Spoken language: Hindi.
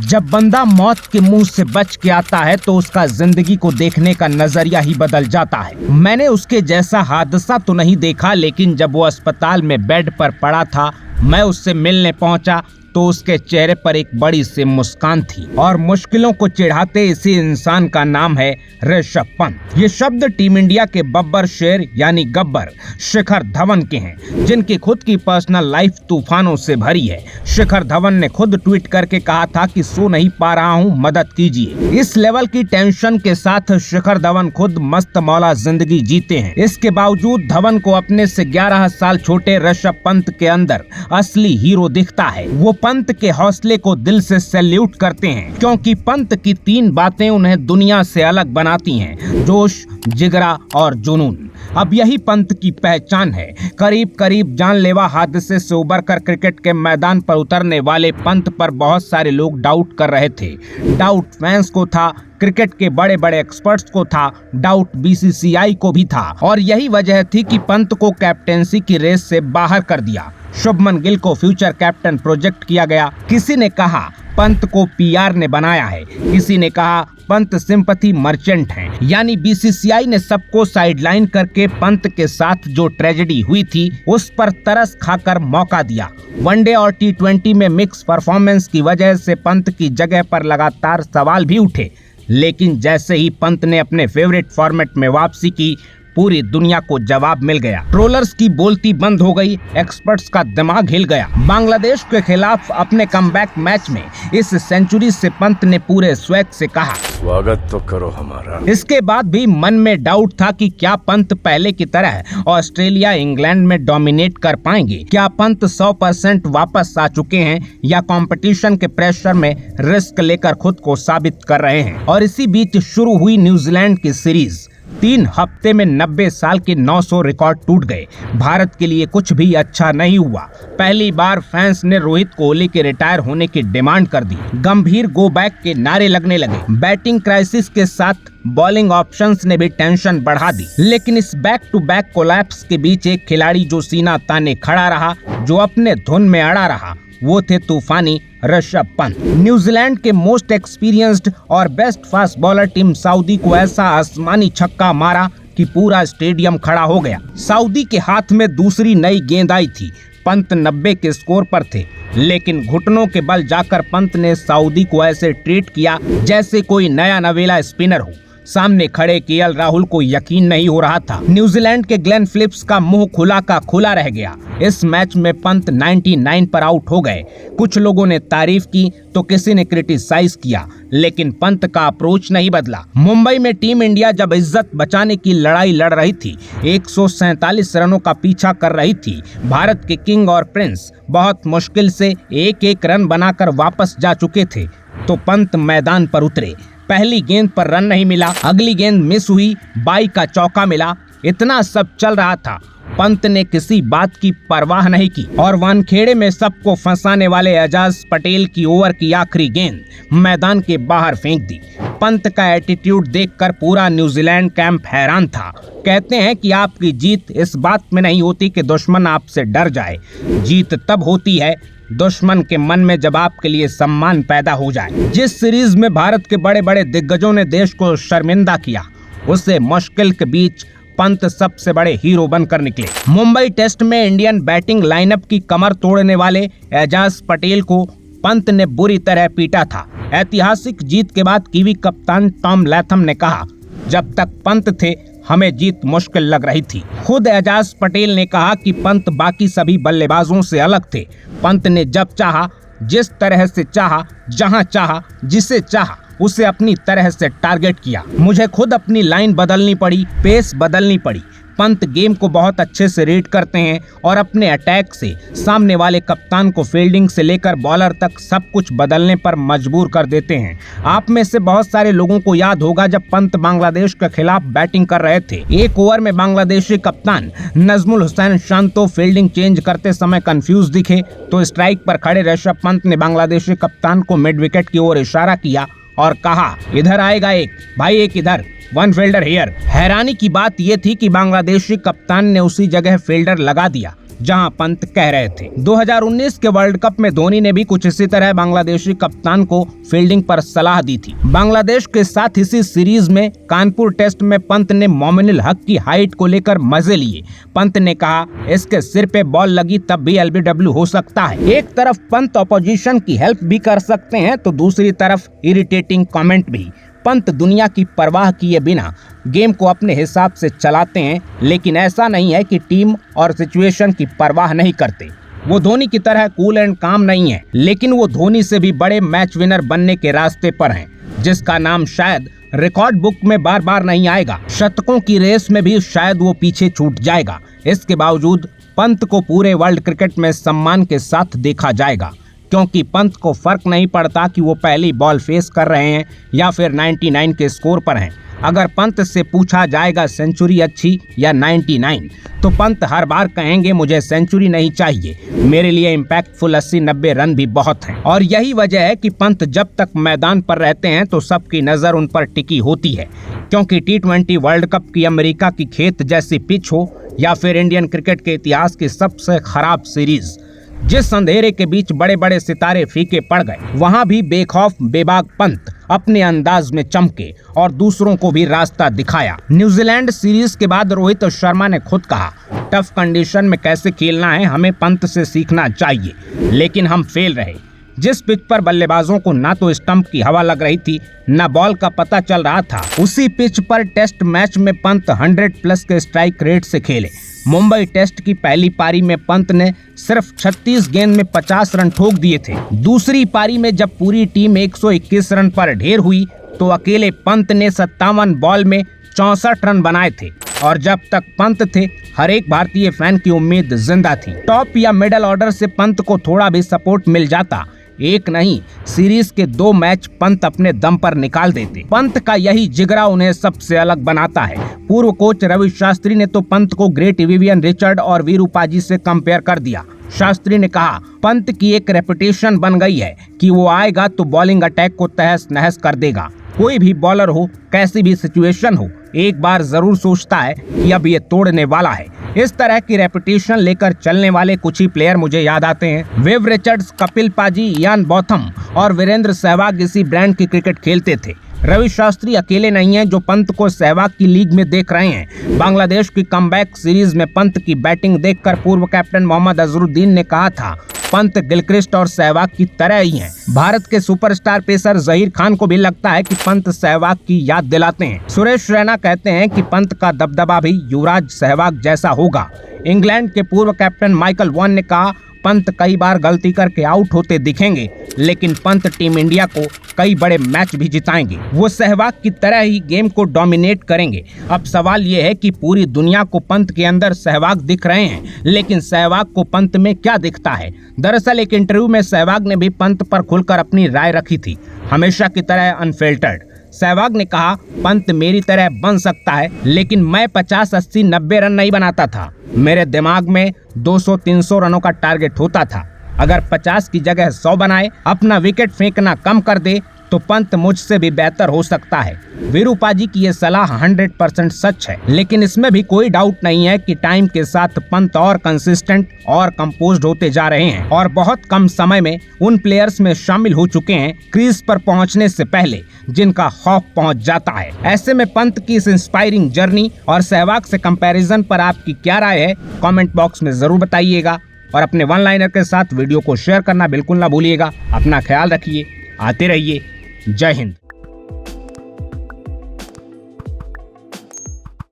जब बंदा मौत के मुंह से बच के आता है तो उसका जिंदगी को देखने का नजरिया ही बदल जाता है। मैंने उसके जैसा हादसा तो नहीं देखा, लेकिन जब वो अस्पताल में बेड पर पड़ा था, मैं उससे मिलने पहुंचा तो उसके चेहरे पर एक बड़ी सी मुस्कान थी और मुश्किलों को चिढ़ाते इसी इंसान का नाम है ऋषभ पंत। ये शब्द टीम इंडिया के बब्बर शेर यानी गब्बर शिखर धवन के हैं, जिनकी खुद की पर्सनल लाइफ तूफानों से भरी है। शिखर धवन ने खुद ट्वीट करके कहा था कि सो नहीं पा रहा हूँ, मदद कीजिए। इस लेवल की टेंशन के साथ शिखर धवन खुद मस्त मौला जिंदगी जीते हैं। इसके बावजूद धवन को अपने से 11 साल छोटे ऋषभ पंत के अंदर असली हीरो दिखता है। वो पंत के हौसले को दिल से सैल्यूट करते हैं, क्योंकि पंत की 3 बातें उन्हें दुनिया से अलग बनाती हैं: जोश, जिगरा और जुनून। अब यही पंत की पहचान है। करीब करीब जानलेवा हादसे से उबरकर क्रिकेट के मैदान पर उतरने वाले पंत पर बहुत सारे लोग डाउट कर रहे थे। डाउट फैंस को था, क्रिकेट के बड़े बड़े एक्सपर्ट्स को था, डाउट बीसीसीआई को भी था, और यही वजह थी कि पंत को कैप्टेंसी की रेस से बाहर कर दिया। शुभमन गिल को फ्यूचर कैप्टन प्रोजेक्ट किया गया। किसी ने कहा पंत को पीआर ने बनाया है, किसी ने कहा पंत सिंपैथी मर्चेंट हैं। यानी बीसीसीआई ने सबको साइडलाइन करके पंत के साथ जो ट्रेजेडी हुई थी उस पर तरस खाकर मौका दिया। वनडे और टी20 में मिक्स परफॉर्मेंस की वजह से पंत की जगह पर लगातार सवाल भी उठे, लेकिन जैसे ही पंत ने अपने फेवरेट फॉर्मेट में वापसी की, पूरी दुनिया को जवाब मिल गया। ट्रोलर्स की बोलती बंद हो गई, एक्सपर्ट्स का दिमाग हिल गया। बांग्लादेश के खिलाफ अपने कमबैक मैच में इस सेंचुरी से पंत ने पूरे स्वैग से कहा, स्वागत तो करो हमारा। इसके बाद भी मन में डाउट था कि क्या पंत पहले की तरह ऑस्ट्रेलिया इंग्लैंड में डोमिनेट कर पाएंगे। क्या पंत 100% वापस आ चुके हैं या कंपटीशन के प्रेशर में रिस्क लेकर खुद को साबित कर रहे हैं। और इसी बीच शुरू हुई न्यूजीलैंड की सीरीज। 3 हफ्ते में 90 साल के 900 रिकॉर्ड टूट गए। भारत के लिए कुछ भी अच्छा नहीं हुआ। पहली बार फैंस ने रोहित कोहली के रिटायर होने की डिमांड कर दी। गंभीर गो बैक के नारे लगने लगे। बैटिंग क्राइसिस के साथ बॉलिंग ऑप्शंस ने भी टेंशन बढ़ा दी। लेकिन इस बैक टू बैक कोलैप्स के बीच एक खिलाड़ी जो सीना ताने खड़ा रहा, जो अपने धुन में अड़ा रहा, वो थे तूफानी ऋषभ पंत। न्यूजीलैंड के मोस्ट एक्सपीरियंस्ड और best fast bowler team Saudi को ऐसा आसमानी छक्का मारा कि पूरा स्टेडियम खड़ा हो गया। सऊदी के हाथ में दूसरी नई गेंद आई थी। पंत 90 के स्कोर पर थे, लेकिन घुटनों के बल जाकर पंत ने सऊदी को ऐसे ट्रीट किया जैसे कोई नया नवेला स्पिनर हो। सामने खड़े केएल राहुल को यकीन नहीं हो रहा था। न्यूजीलैंड के ग्लेन फिलिप्स का मुंह खुला का खुला रह गया। इस मैच में पंत 99 पर आउट हो गए। कुछ लोगों ने तारीफ की तो किसी ने क्रिटिसाइज किया, लेकिन पंत का अप्रोच नहीं बदला। मुंबई में टीम इंडिया जब इज्जत बचाने की लड़ाई लड़ रही थी, 147 रनों का पीछा कर रही थी, भारत के किंग और प्रिंस बहुत मुश्किल से 1-1 रन बनाकर वापस जा चुके थे, तो पंत मैदान पर उतरे। पहली गेंद पर रन नहीं मिला, अगली गेंद मिस हुई, 22 का चौका मिला। इतना सब चल रहा था, पंत ने किसी बात की परवाह नहीं की और वानखेड़े में सबको फंसाने वाले एजाज पटेल की ओवर की आखिरी गेंद मैदान के बाहर फेंक दी। पंत का एटीट्यूड देखकर पूरा न्यूजीलैंड कैंप हैरान था। कहते हैं कि आपकी जीत इस बात में नहीं होती कि दुश्मन आपसे डर जाए, जीत तब होती है दुश्मन के मन में जब आपके लिए सम्मान पैदा हो जाए। जिस सीरीज में भारत के बड़े बड़े दिग्गजों ने देश को शर्मिंदा किया, उससे मुश्किल के बीच पंत सबसे बड़े हीरो बनकर निकले। मुंबई टेस्ट में इंडियन बैटिंग लाइनअप की कमर तोड़ने वाले एजाज पटेल को पंत ने बुरी तरह पीटा था। ऐतिहासिक जीत के बाद कीवी कप्तान टॉम लैथम ने कहा, जब तक पंत थे हमें जीत मुश्किल लग रही थी। खुद एजाज पटेल ने कहा कि पंत बाकी सभी बल्लेबाजों से अलग थे। पंत ने जब चाहा, जिस तरह से चाहा, जहां चाहा, जिसे चाहा, उसे अपनी तरह से टारगेट किया। मुझे खुद अपनी लाइन बदलनी पड़ी, पेस बदलनी पड़ी। पंत गेम को बहुत अच्छे से रीड करते हैं और अपने अटैक से सामने वाले कप्तान को फील्डिंग से लेकर बॉलर तक सब कुछ बदलने पर मजबूर कर देते हैं। आप में से बहुत सारे लोगों को याद होगा जब पंत बांग्लादेश के खिलाफ बैटिंग कर रहे थे। एक ओवर में बांग्लादेशी कप्तान नजमुल हुसैन शांतो फील्डिंग चेंज करते समय कंफ्यूज दिखे तो स्ट्राइक पर खड़े ऋषभ पंत ने बांग्लादेशी कप्तान को मिड विकेट की ओर इशारा किया और कहा, इधर आएगा एक, भाई एक इधर, 1 फील्डर हियर। हैरानी की बात यह थी कि बांग्लादेशी कप्तान ने उसी जगह फील्डर लगा दिया। जहां पंत कह रहे थे। 2019 के वर्ल्ड कप में धोनी ने भी कुछ इसी तरह बांग्लादेशी कप्तान को फील्डिंग पर सलाह दी थी। बांग्लादेश के साथ इसी सीरीज में कानपुर टेस्ट में पंत ने मोमिनुल हक की हाइट को लेकर मजे लिए। पंत ने कहा, इसके सिर पे बॉल लगी तब भी LBW हो सकता है। एक तरफ पंत ऑपोजिशन की हेल्प भी कर सकते हैं तो दूसरी तरफ इरिटेटिंग कमेंट भी। पंत दुनिया की परवाह किए बिना गेम को अपने हिसाब से चलाते हैं, लेकिन ऐसा नहीं है कि टीम और सिचुएशन की परवाह नहीं करते। वो धोनी की तरह कूल एंड काम नहीं है, लेकिन वो धोनी से भी बड़े मैच विनर बनने के रास्ते पर हैं, जिसका नाम शायद रिकॉर्ड बुक में बार बार नहीं आएगा। शतकों की रेस में भी शायद वो पीछे छूट जाएगा। इसके बावजूद पंत को पूरे वर्ल्ड क्रिकेट में सम्मान के साथ देखा जाएगा, क्योंकि पंत को फर्क नहीं पड़ता कि वो पहली बॉल फेस कर रहे हैं या फिर 99 के स्कोर पर हैं। अगर पंत से पूछा जाएगा सेंचुरी अच्छी या 99, तो पंत हर बार कहेंगे मुझे सेंचुरी नहीं चाहिए, मेरे लिए इम्पैक्टफुल 80-90 रन भी बहुत हैं। और यही वजह है कि पंत जब तक मैदान पर रहते हैं तो सबकी नज़र उन पर टिकी होती है, क्योंकि T20 वर्ल्ड कप की अमेरिका की खेत जैसी पिच हो या फिर इंडियन क्रिकेट के इतिहास की सबसे खराब सीरीज, जिस अंधेरे के बीच बड़े बड़े सितारे फीके पड़ गए, वहां भी बेखौफ बेबाक पंत अपने अंदाज में चमके और दूसरों को भी रास्ता दिखाया। न्यूजीलैंड सीरीज के बाद रोहित शर्मा ने खुद कहा, टफ कंडीशन में कैसे खेलना है हमें पंत से सीखना चाहिए, लेकिन हम फेल रहे। जिस पिच पर बल्लेबाजों को ना तो स्टंप की हवा लग रही थी ना बॉल का पता चल रहा था, उसी पिच पर टेस्ट मैच में पंत 100+ के स्ट्राइक रेट से खेले। मुंबई टेस्ट की पहली पारी में पंत ने सिर्फ 36 गेंद में 50 रन ठोक दिए थे। दूसरी पारी में जब पूरी टीम 121 रन पर ढेर हुई तो अकेले पंत ने 57 बॉल में 64 रन बनाए थे। और जब तक पंत थे हर एक भारतीय फैन की उम्मीद जिंदा थी। टॉप या मिडल ऑर्डर से पंत को थोड़ा भी सपोर्ट मिल जाता, एक नहीं सीरीज के 2 मैच पंत अपने दम पर निकाल देते। पंत का यही जिगरा उन्हें सबसे अलग बनाता है। पूर्व कोच रवि शास्त्री ने तो पंत को ग्रेट विवियन रिचर्ड और वीरूपाजी से कंपेयर कर दिया। शास्त्री ने कहा, पंत की एक रेपुटेशन बन गई है कि वो आएगा तो बॉलिंग अटैक को तहस नहस कर देगा। कोई भी बॉलर हो, कैसी भी सिचुएशन हो, एक बार जरूर सोचता है कि अब ये तोड़ने वाला है। इस तरह की रेपुटेशन लेकर चलने वाले कुछ ही प्लेयर मुझे याद आते हैं। विव रिचर्ड्स, कपिल पाजी, इयान बोथम और वीरेंद्र सहवाग इसी ब्रांड की क्रिकेट खेलते थे। रवि शास्त्री अकेले नहीं हैं जो पंत को सहवाग की लीग में देख रहे हैं। बांग्लादेश की कमबैक सीरीज में पंत की बैटिंग देखकर पूर्व कैप्टन मोहम्मद अजहरुद्दीन ने कहा था, पंत गिलक्रिस्ट और सहवाग की तरह ही हैं। भारत के सुपरस्टार पेसर जहीर खान को भी लगता है कि पंत सहवाग की याद दिलाते हैं। सुरेश रैना कहते हैं कि पंत का दबदबा भी युवराज सहवाग जैसा होगा। इंग्लैंड के पूर्व कैप्टन माइकल वॉन ने कहा, पंत कई बार गलती करके आउट होते दिखेंगे, लेकिन पंत टीम इंडिया को कई बड़े मैच भी जिताएंगे। वो सहवाग की तरह ही गेम को डोमिनेट करेंगे। अब सवाल ये है कि पूरी दुनिया को पंत के अंदर सहवाग दिख रहे हैं, लेकिन सहवाग को पंत में क्या दिखता है? दरअसल एक इंटरव्यू में सहवाग ने भी पंत पर खुलकर अपनी राय रखी थी, हमेशा की तरह अनफिल्टर्ड। सहवाग ने कहा, पंत मेरी तरह बन सकता है, लेकिन मैं 50, 80, 90 रन नहीं बनाता था। मेरे दिमाग में 200-300 रनों का टारगेट होता था। अगर 50 की जगह 100 बनाए, अपना विकेट फेंकना कम कर दे, तो पंत मुझसे भी बेहतर हो सकता है। वीरूपाजी की ये सलाह 100% सच है, लेकिन इसमें भी कोई डाउट नहीं है कि टाइम के साथ पंत और कंसिस्टेंट और कंपोज्ड होते जा रहे हैं और बहुत कम समय में उन प्लेयर्स में शामिल हो चुके हैं क्रीज पर पहुंचने से पहले, जिनका खौफ पहुंच जाता है। ऐसे में पंत की इस इंस्पायरिंग जर्नी और सहवाग से कंपैरिजन पर आपकी क्या राय है, कमेंट बॉक्स में जरूर बताइएगा और अपने वन लाइनर के साथ वीडियो को शेयर करना बिल्कुल ना भूलिएगा। अपना ख्याल रखिए, आते रहिए। जय हिंद।